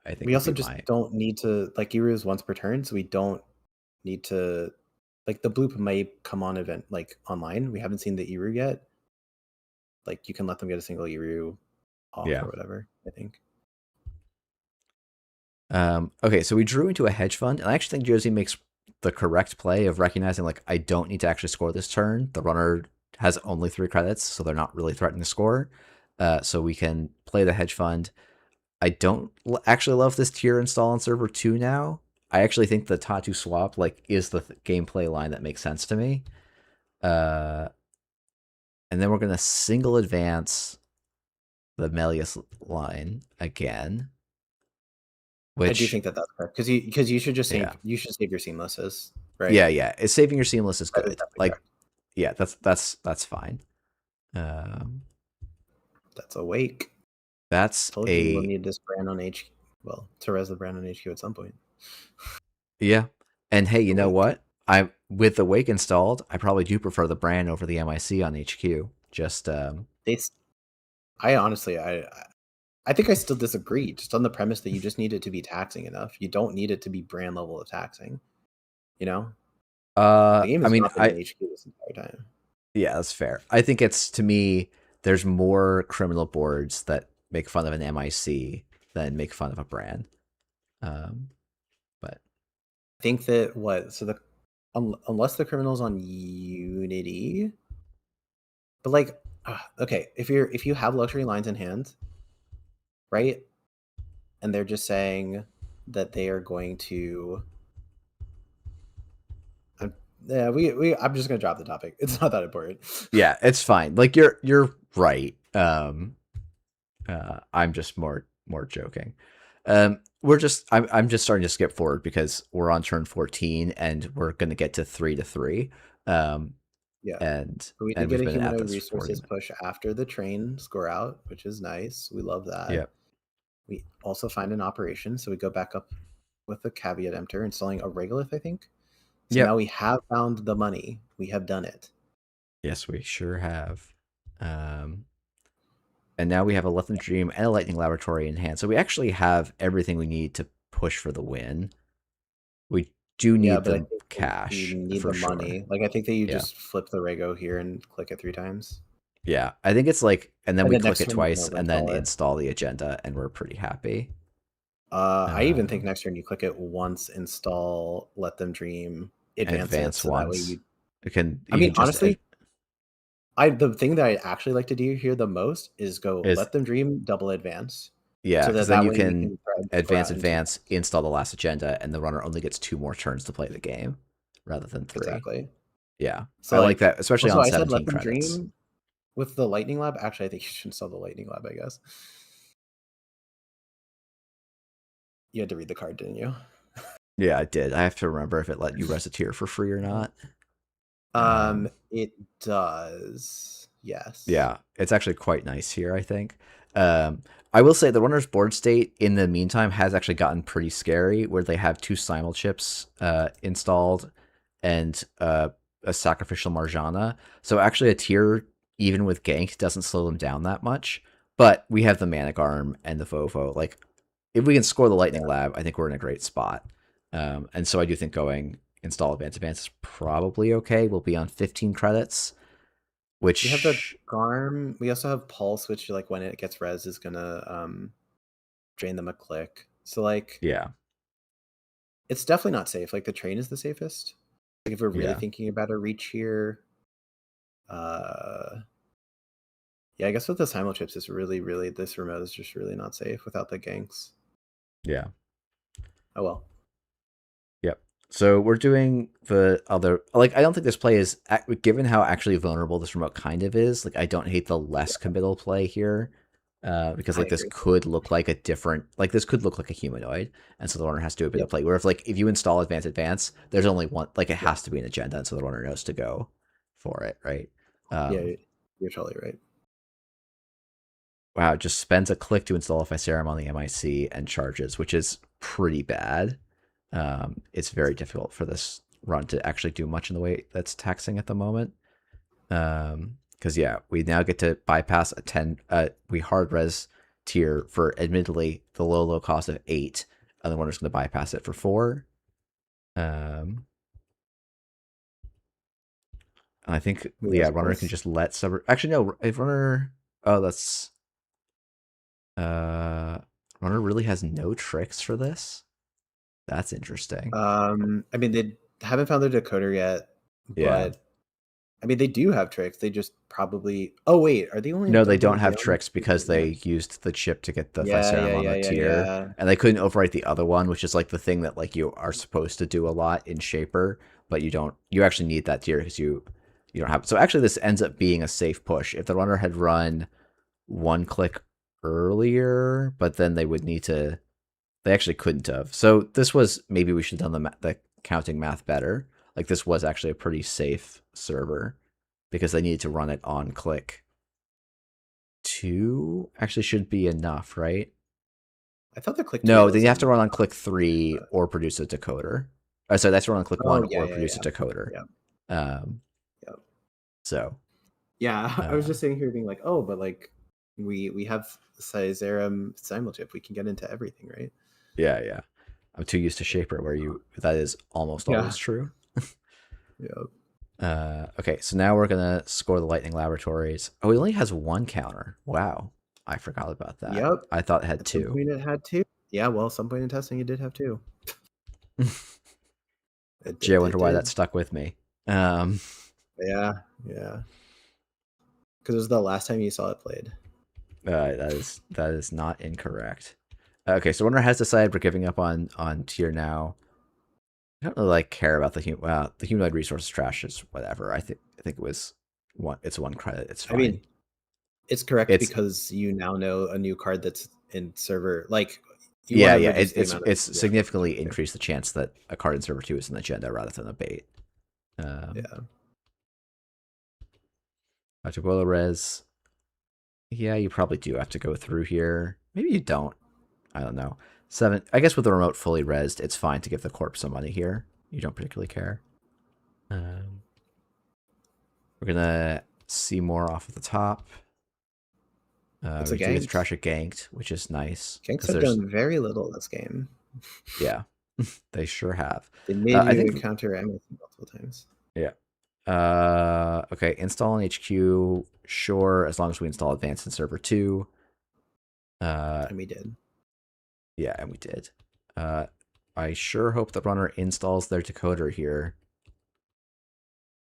I think we would also be just my don't need to like Eru is once per turn, so we don't need to like the Bloop may come on event like online. We haven't seen the Eru yet. Like you can let them get a single Eru off yeah. or whatever, I think. Okay, so we drew into a hedge fund, and I actually think Josie makes the correct play of recognizing like I don't need to actually score this turn. The runner has only 3 credits, so they're not really threatening to score. So we can play the hedge fund. I don't actually love this tier install on server 2 now. I actually think the Tatu swap like is the gameplay line that makes sense to me. Uh, and then we're gonna single advance the Melius line again, I do which think that that's correct because you should just yeah, save your seamlesses, right? yeah. It's saving your seamless is That is good. definitely Like correct. yeah, that's fine. Um, That's a wake. that's Told you we'll a need this brand on HQ. Well, to res the brand on HQ at some point. yeah. And hey, you A know wake. what? I with the wake installed, I probably do prefer the brand over the MIC on HQ. Just They, I honestly, I think I still disagree. Just on the premise that you just need it to be taxing enough. You don't need it to be brand level of taxing. You know, the game I has mean, not been in HQ this entire time. yeah, that's fair. I think it's to me, there's more criminal boards that make fun of an MIC than make fun of a brand. Um, but I think that what so the unless the criminal's on Unity, but like, okay, if you have luxury lines in hand, right, and they're just saying that they are going to yeah, I'm just gonna drop the topic. It's not that important. yeah, it's fine. Like you're right. I'm just more joking. I'm just starting to skip forward because we're on turn 14 and we're gonna get to 3 to 3. Um, Yeah, and but we did and get we've a been at humanoid this for 40 resources minutes. push after the train score out, which is nice. We love that. Yep. We also find an operation, so we go back up with a caveat emptor, installing a regolith, I think. So now Yep. we have found the money. We have done it. Yes, we sure have. Um, and now we have a Lethem Dream and a Lightning Laboratory in hand. So we actually have everything we need to push for the win. We do Yeah, need but I the think that you cash need for the sure. money. Like I think that you Yeah. just flip the rego here and click it 3 times. Yeah. I think it's like, and then And we then click next it turn you can twice and then overinstall it. install the agenda and we're pretty happy. I even think Um, next turn you click it once, install, let them dream, advance it, advance so that way once. you. I You mean, can just honestly, the thing that I actually like to do here the most is go is let them dream, double advance, yeah, so because that then you way we can can thread score out in advance, 2 turns. install the last agenda, and the runner only gets 2 more turns to play the game rather than 3. Exactly. Yeah, So I like like, that, especially also on I said let 17 them credits. dream with the lightning lab. Actually, I think you should install the lightning lab. I guess you had to read the card, didn't you? Yeah, I did. I have to remember if it let you reciteer for free or not. Um, It does. Yes. yeah, it's actually quite nice here, I think. Um, I will say the runner's board state in the meantime has actually gotten pretty scary, where they have 2 simul chips installed and a sacrificial Marjana. So actually, a tier even with gank doesn't slow them down that much. But we have the Manic Arm and the Fofo. Like, if we can score the Lightning Lab, I think we're in a great spot. And so I do think going install advance is probably okay. We'll be on 15 credits, We have the which Garm. We also have Pulse, which like when it gets res is gonna drain them a click. So like yeah, it's definitely not safe. Like the train is the safest. Like if we're really yeah, thinking about a reach here, uh yeah, I guess with the simul chips is really this remote is just really not safe without the ganks. yeah. Oh well. Yep. So we're doing the other. Like, I don't think this play is given how actually vulnerable this remote kind of is. Like, I don't hate the less committal play here. because I like this agree. could look like a different, like this could look like a humanoid, and so the runner has to do a bit of Yep. play. Where if you install advance, there's only one, like it has to be an agenda, and so the runner knows to go for it, right? Yeah, Um, you're totally right. wow, it just spends a click to install a Physarum on the MIC and charges, which is pretty bad. It's very difficult for this run to actually do much in the way that's taxing at the moment. Because yeah, we now get to bypass a 10. We hard res tier for admittedly the low cost of 8, and then we're just going to bypass it for 4. And I think Who yeah, knows runner can worse? just let sub. Actually, no, if runner. Oh, that's uh, runner really has no tricks for this. That's interesting. I mean, they haven't found their decoder yet, Yeah. but I mean, they do have tricks. They just probably. Oh wait, are they only No, they available? don't They have only tricks because they used the chip to get the Yeah, yeah, Physarum on yeah, the yeah, tier, yeah. and they couldn't overwrite the other one, which is like the thing that like you are supposed to do a lot in Shaper, but you don't. You actually need that tier because you don't have. So actually, this ends up being a safe push. If the runner had run one click earlier, but then they would need to. They actually couldn't have. So this was maybe we should have done the counting math better. Like this was actually a pretty safe server because they needed to run it on click 2 actually should be enough, right? I thought the click 2 No, then you have to wasn't. run on click 3 or produce a decoder. So that's run on click Oh 1 yeah, or yeah, produce a yeah, decoder. yeah, Um, yeah. so Yeah, I was uh, just sitting here being like, oh, but like we have Sizerum simulchip. We can get into everything, right? yeah. I'm too used to Shaper where you that is almost always Yeah, true. yeah, Okay, so now we're gonna score the Lightning Laboratories. Oh, it only has 1 counter. Wow, I forgot about that. yep. I thought it had At some 2. point, it had two. Yeah, well, some point in testing, it did have two. Gee, I It wonder why that did. stuck with me. Um, Yeah, yeah. Because it was the last time you saw it played. that is not incorrect. Okay, so Runner has decided we're giving up on tier now. I don't really like care about the humanoid resource trash is whatever. I think it was one. It's 1 credit. It's I mean, fine. it's correct It's because you now know a new card that's in server. Like, you want yeah, to yeah. reduce It, the it's amount of it's yeah. significantly increased the chance that a card in server 2 is an agenda rather than a bait. Yeah. Bola res. Yeah, you probably do have to go through here. Maybe you don't. I don't know. 7. I guess with the remote fully resed, it's fine to give the corpse some money here. You don't particularly care. Um, we're gonna see more off at the top. It's a We do get to ganked. trash a ganked, which is nice Ganks because have there's done very little this game. yeah, they sure have. They made I you think encounter Emily multiple times. yeah. Okay, install in HQ. Sure, as long as we install advanced in server 2. Uh, And we did. yeah, and we did. Uh, I sure hope the runner installs their decoder here.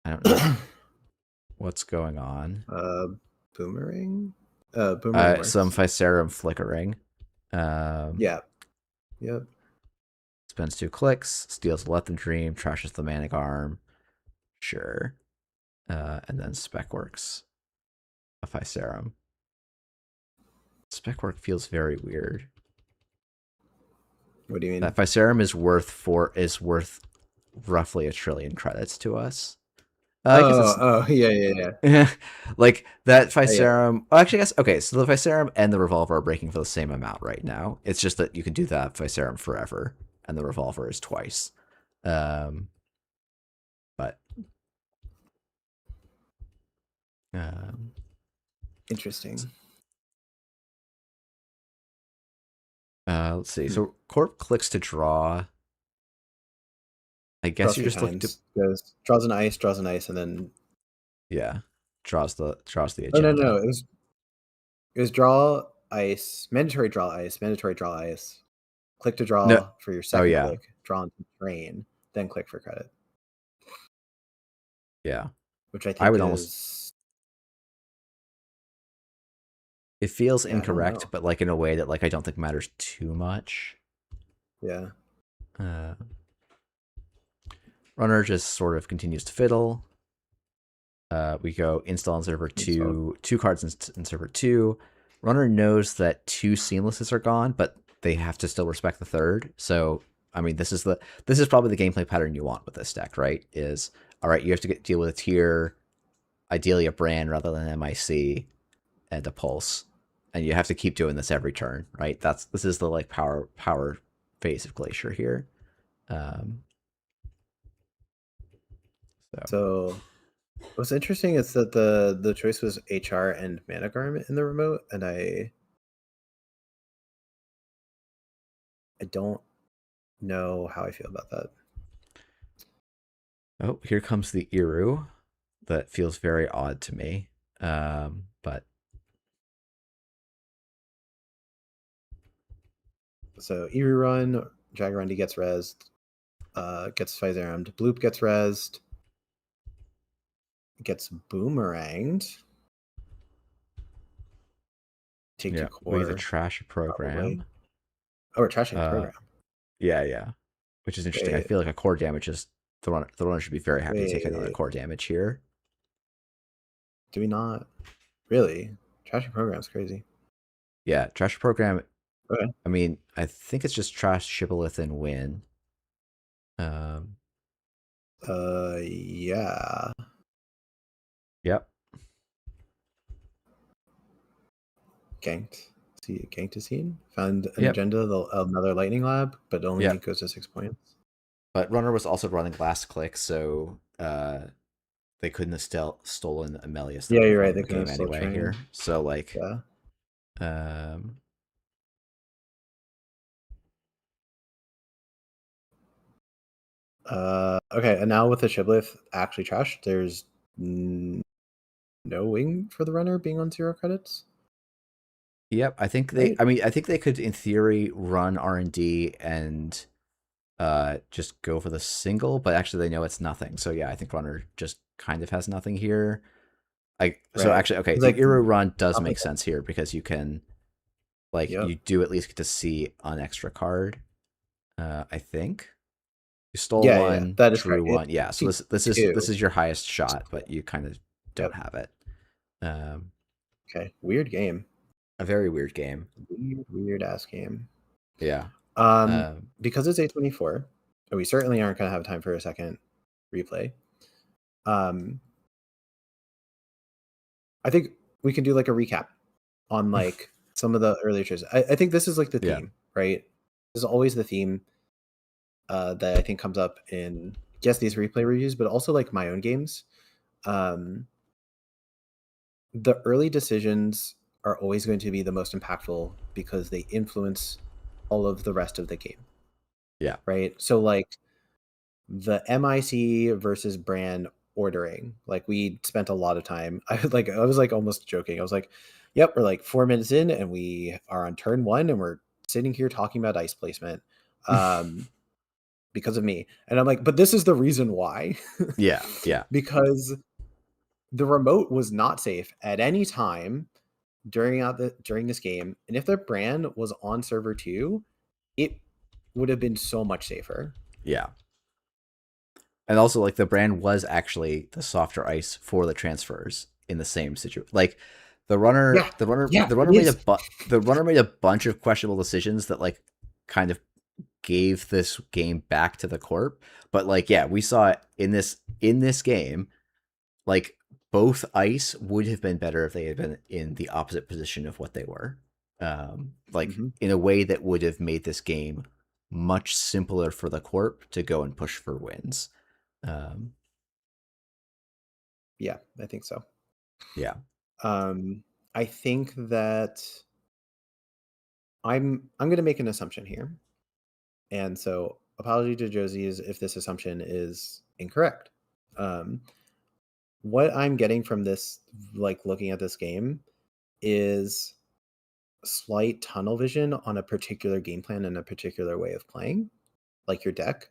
I don't know what's going on. uh, Boomerang? Boomerang Some works. Physarum flickering. Yeah. Yep. Spends 2 clicks, steals the Let Them Dream, trashes the Manic Arm. Sure. And then Spec works a Physarum. Spec work feels very weird. What do you mean? That Physarum is worth roughly 1,000,000,000,000 credits to us. I guess it's Yeah, yeah, like that yeah. Physarum. Well, actually, I guess okay. So the Physarum and the Revolver are breaking for the same amount right now. It's just that you can do that Physarum forever, and the Revolver is twice. Um, but um, Interesting. let's see. Hmm. So Corp clicks to draw. I guess Draws you're three just looking to times. Goes draws an ice, and then yeah, draws the oh no, no, agenda. no. It was draw ice, mandatory draw ice. Click to No, draw for your oh second yeah, click, draw into drain, then click for credit, yeah. which I I think would almost. is It feels yeah, I don't incorrect, know. but like in a way that like I don't think matters too much. Yeah. Uh, Runner just sort of continues to fiddle. We go install in server Install. 2, 2 cards in server 2. Runner knows that 2 seamlesses are gone, but they have to still respect the third. So I mean, this is probably the gameplay pattern you want with this deck, right? Is all right, you have to deal with a tier, ideally a brand rather than an MIC and a pulse, and you have to keep doing this every turn, right? This is the like power phase of Glacier here. Um, so So what's interesting is that the choice was HR and Mana Garment in the remote, and I don't know how I feel about that. oh, here comes the Iru. That feels very odd to me. But So Eerie Run, Jagarundi gets rezzed, gets Physarum. Bloop gets rezzed, gets boomeranged. Take yeah, two we have a core, trash probably. program. Oh, we're trashing the program. Yeah, which is interesting. I Wait, feel like a core damage is the runner should be very happy to take another wait. core damage here. Do we not? Really? Trashing program's crazy. Yeah, trash program. Okay. I mean, I think it's just trash Shibboleth and win. Um, Yeah. yep, Ganked. See, ganked a scene. Found an yep, agenda, another lightning lab, but only yep. goes to 6 points. But runner was also running last click, so they couldn't have stolen Amelius that Yeah, would have you're right. won They the couldn't game have still anyway here. trained. So like, Yeah. um, Okay, and now with the Shibboleth actually trash, there's no wing for the runner being on 0 credits, yep. I think they. right? I mean, I think they could, in theory, run R&D and just go for the single, but actually they know it's nothing. So yeah, I think runner just kind of has nothing here. So Right. actually, okay, It's the like, Iru run does top of make sense here because you can like yep. you do at least get to see an extra card. I think you stole Yeah. one, That is drew correct. one. Yeah, so See this two. is your highest shot, but you kind of Yep. don't have it. Um, Okay. Weird game. a very weird game. Weird ass game. Yeah. Um, Um, because it's 8:24, and we certainly aren't going to have time for a second replay. Um, I think we can do like a recap on like some of the earlier choices. I think this is like the yeah. theme, right? This is always the theme that I think comes up in these replay reviews, but also like my own games. Um, the early decisions are always going to be the most impactful because they influence all of the rest of the game, Yeah. right? So like the MIC versus brand ordering, like we spent a lot of time. I was like almost joking. I was like, "Yep, we're like 4 minutes in, and we are on turn 1, and we're sitting here talking about ice placement because of me." And I'm like, "But this is the reason why, Yeah. Yeah. because the remote was not safe at any time during this game, and if the brand was on server 2, it would have been so much safer." Yeah. And also like the brand was actually the softer ice for the transfers in the same situation. Like Yeah, yeah, the runner it made is. the runner made a bunch of questionable decisions that like kind of gave this game back to the corp. But like yeah, we saw it in this game, like both ice would have been better if they had been in the opposite position of what they were. Like Mm-hmm. in a way that would have made this game much simpler for the corp to go and push for wins. Um, Yeah, I think so. yeah. Um, I think that I'm going to make an assumption here, and so apology to Josie's if this assumption is incorrect. Um, what I'm getting from this, like looking at this game, is slight tunnel vision on a particular game plan and a particular way of playing, like your deck,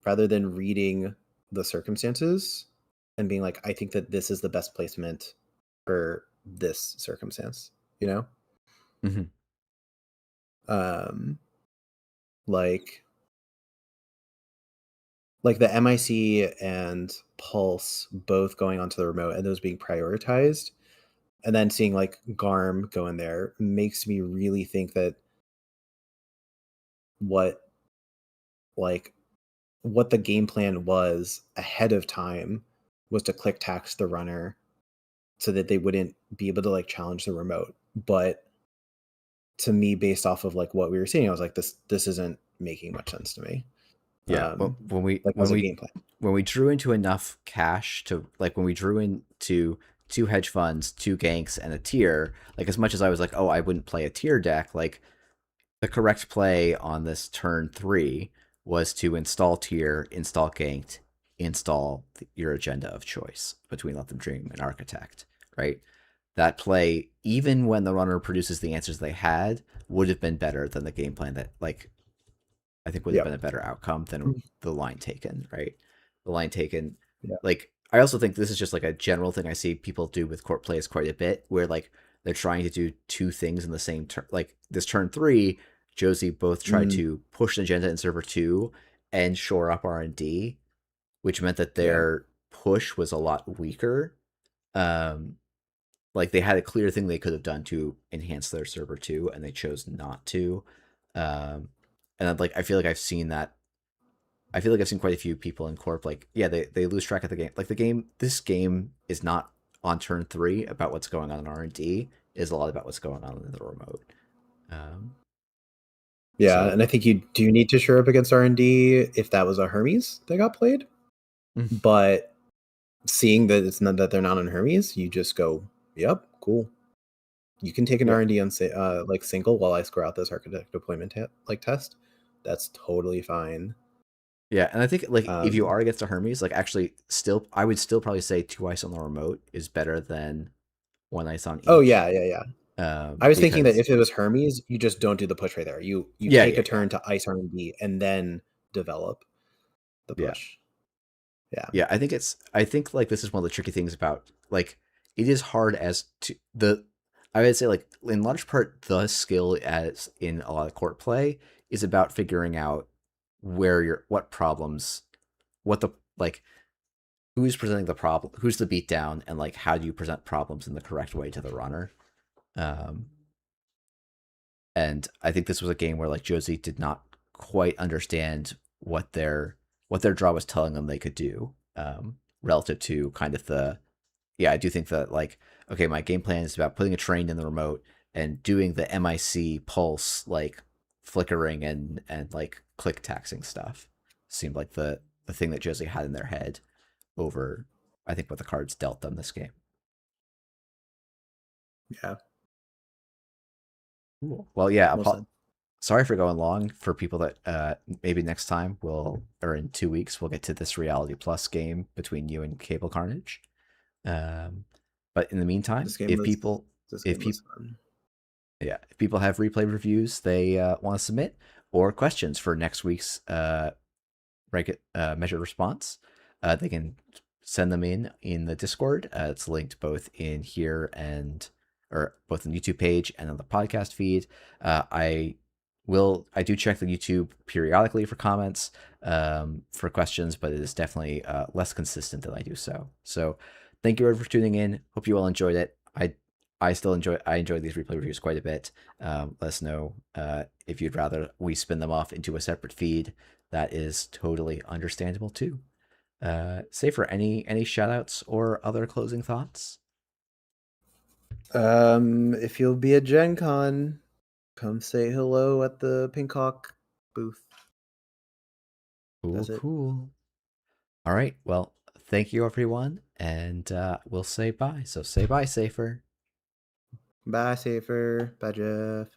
rather than reading the circumstances and being like, I think that this is the best placement for this circumstance, you know? Mm-hmm. Um, like the MIC and Pulse both going onto the remote and those being prioritized. And then seeing like Garm go in there makes me really think that what like what the game plan was ahead of time was to click tax the runner so that they wouldn't be able to like challenge the remote. But to me, based off of like what we were seeing, I was like, this isn't making much sense to me. Yeah, but Like as a game plan. when we drew into enough cash to like when we drew into two hedge funds, two ganks, and a tier, like as much as I was like, oh, I wouldn't play a tier deck, like the correct play on this turn 3 was to install tier, install ganked, install your agenda of choice between Let Them Dream and Architect, right? That play, even when the runner produces the answers they had, would have been better than the game plan that like I think would have been Yep. a better outcome than the line taken, right? The line taken, Yeah. like I also think this is just like a general thing I see people do with court plays quite a bit, where like they're trying to do two things in the same turn. Like this turn 3, Josie both tried Mm, to push an agenda in server 2 and shore up R&D, which meant that yeah. their push was a lot weaker. Um, like they had a clear thing they could have done to enhance their server 2, and they chose not to. Um, and I'd like I feel like I've seen that I feel like I've seen quite a few people in Corp like, yeah, they lose track of the game. Like this game is not on turn 3 about what's going on in R&D. It is a lot about what's going on in the remote. Um, Yeah. so And I think you need to shore up against R&D if that was a Hermes that got played. mm, But seeing that it's not that they're not on Hermes, you just go, yep, cool. You can take an yeah, R&D on like single while I score out this architect deployment like test. That's totally fine. yeah, and I think like if you Um, are against a Hermes, like actually still, I would still probably say 2 ice on the remote is better than 1 ice on oh each. yeah, yeah, yeah. I was thinking that Because if it was Hermes, you just don't do the push right there. You yeah, take yeah, a yeah, turn to ice R&D and then develop the yeah. push. Yeah. Yeah, I think like this is one of the tricky things about like it is hard as to the I would say like in large part the skill as in a lot of court play is about figuring out where your what problems what the like who's presenting the problem, who's the beatdown, and like how do you present problems in the correct way to the runner. Um and I think this was a game where like Josie did not quite understand what their draw was telling them they could do, relative to kind of the yeah, I do think that like okay, my game plan is about putting a train in the remote and doing the MIC pulse like flickering and like click taxing stuff. Seemed like the thing that Josie had in their head over I think what the cards dealt them this game. Yeah. Cool. Well, yeah, Well said. sorry for going long for people that maybe next time we'll or in 2 weeks we'll get to this Reality Plus game between you and Cable Carnage. Um, but in the meantime, This game was this if game was people fun. yeah if people have replay reviews they want to submit or questions for next week's measured response, they can send them in the Discord. It's linked both in here and or both on the YouTube page and on the podcast feed. I do check the YouTube periodically for comments, for questions, but it is definitely less consistent than I do so. So thank you everyone for tuning in. Hope you all enjoyed it. I enjoy these replay reviews quite a bit. Let us know if you'd rather we spin them off into a separate feed. That is totally understandable too. Safer, any shout outs or other closing thoughts? If you'll be at Gen Con, come say hello at the Pink Hawk booth. Cool, That's it. cool. All right. Well, thank you everyone, and we'll say bye. So say bye, Safer. Bye, Safer. Bye, Jeff.